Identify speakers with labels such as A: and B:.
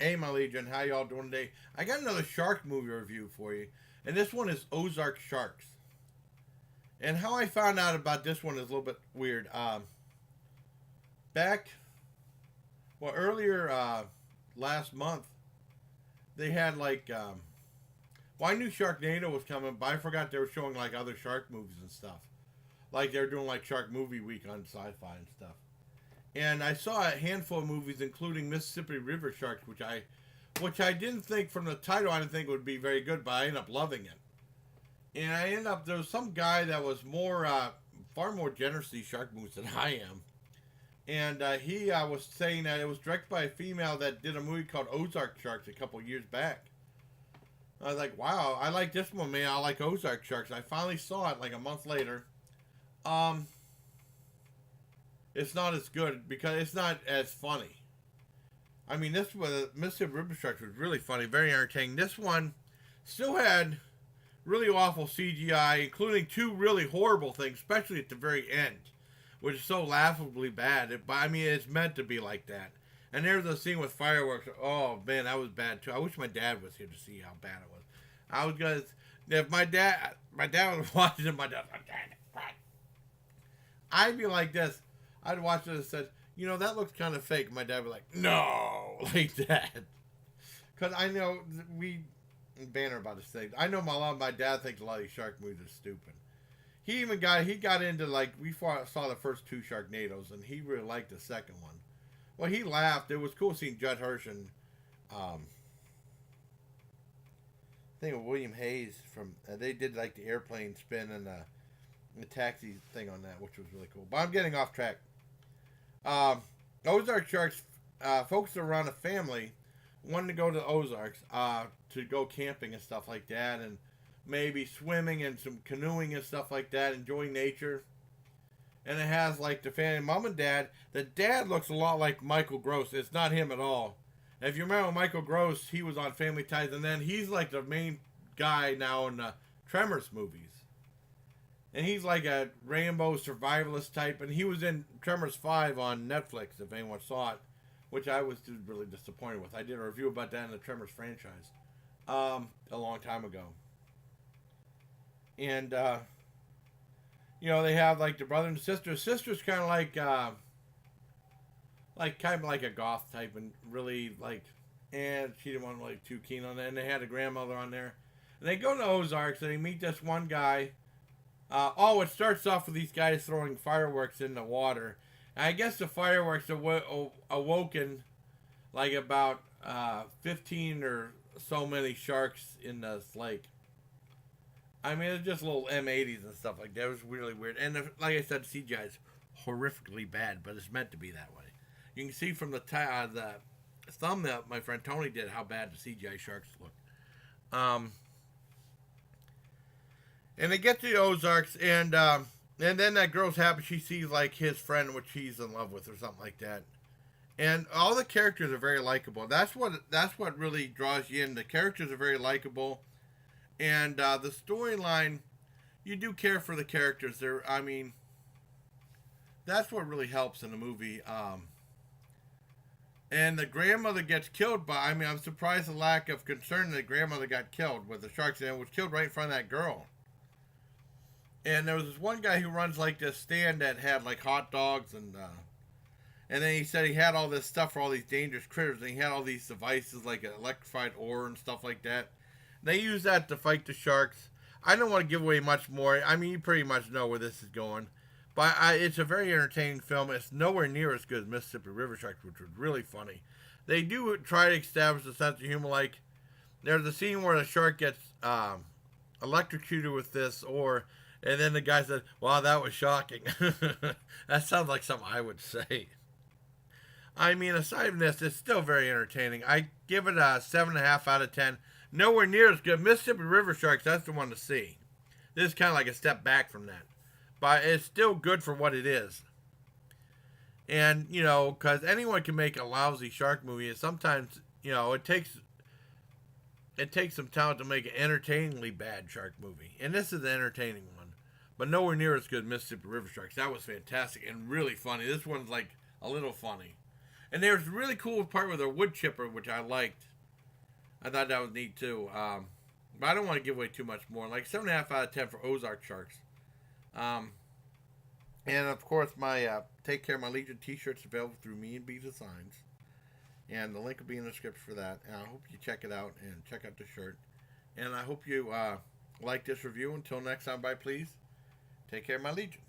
A: Hey, my Legion, how y'all doing today? I got another shark movie review for you, and this one is Ozark Sharks. And how I found out about this one is a little bit weird. Back, earlier last month, they had well, I knew Sharknado was coming, but I forgot they were showing like other shark movies and stuff. Like they were doing like Shark Movie Week on Sci-Fi and stuff. And I saw a handful of movies, including Mississippi River Sharks, which I didn't think from the title I didn't think would be very good, but I ended up loving it. And I ended up there was some guy that was far more generous to these shark movies than I am, and he was saying that it was directed by a female that did a movie called Ozark Sharks a couple years back. I was like, wow, I like this one, man. I like Ozark Sharks. I finally saw it like a month later. Um, it's not as good because it's not as funny. I mean, this was Mississippi River Sharks was really funny, very entertaining. This one still had really awful CGI, including two really horrible things, especially at the very end, which is so laughably bad. But I mean, it's meant to be like that. And there's a scene with fireworks. Oh man, that was bad too. I wish my dad was here to see how bad it was. I was gonna, if my dad was watching it, my dad was like, I'd be like this. I'd watch it and said, you know, that looks kind of fake. My dad would be like, no, like that. Because I know we banter about this thing. I know my dad thinks a lot of these shark movies are stupid. He got into saw the first two Sharknadoes and he really liked the second one. Well, he laughed. It was cool seeing Judd Hirsch and I think of William Hayes from they did like the airplane spin and the taxi thing on that, which was really cool. But I'm getting off track. Ozark Sharks focused around a family wanting to go to the Ozarks to go camping and stuff like that, and maybe swimming and some canoeing and stuff like that, enjoying nature. And it has like the family, mom and dad. The dad looks a lot like Michael Gross. It's not him at all. And if you remember Michael Gross, he was on Family Ties, and then he's like the main guy now in the Tremors movies. And he's like a Rambo survivalist type, and he was in Tremors 5 on Netflix, if anyone saw it, which I was really disappointed with. I did a review about that in the Tremors franchise a long time ago. And, you know, they have like the brother and sister. Sister's kind of like a goth type, and really like, and she didn't want to like too keen on that. And they had a grandmother on there. And they go to Ozarks, and they meet this one guy. It starts off with these guys throwing fireworks in the water. And I guess the fireworks awoken like about 15 or so many sharks in this lake. I mean, it's just little M80s and stuff like that. It was really weird. And like I said, CGI is horrifically bad, but it's meant to be that way. You can see from the thumbnail my friend Tony did how bad the CGI sharks look. And they get to the Ozarks, and then that girl's happy. She sees like his friend, which he's in love with, or something like that. And all the characters are very likable. That's what really draws you in. The characters are very likable, and the storyline, you do care for the characters. I mean, that's what really helps in the movie. And the grandmother gets killed I mean, I'm surprised the lack of concern that the grandmother got killed with the sharks, and was killed right in front of that girl. And there was this one guy who runs like this stand that had like hot dogs, and then he said he had all this stuff for all these dangerous critters, and he had all these devices like an electrified ore and stuff like that. They use that to fight the sharks. I don't want to give away much more. I mean, you pretty much know where this is going. But it's a very entertaining film. It's nowhere near as good as Mississippi River Sharks, which was really funny. They do try to establish a sense of humor. Like, there's a scene where the shark gets electrocuted with this ore, and then the guy said, wow, that was shocking. That sounds like something I would say. I mean, aside from this, it's still very entertaining. I give it a 7.5 out of 10. Nowhere near as good. Mississippi River Sharks, that's the one to see. This is kind of like a step back from that. But it's still good for what it is. And, you know, because anyone can make a lousy shark movie. And sometimes, you know, it takes some talent to make an entertainingly bad shark movie. And this is an entertaining one. But nowhere near as good as Mississippi River Sharks. That was fantastic and really funny. This one's like a little funny. And there's a really cool part with their wood chipper, which I liked. I thought that was neat too. But I don't want to give away too much more. Like 7.5 out of 10 for Ozark Sharks. And of course, my Take Care of My Legion t-shirts available through Me and B Designs. And the link will be in the description for that. And I hope you check it out and check out the shirt. And I hope you like this review. Until next time, bye, please. Take care of my Legion.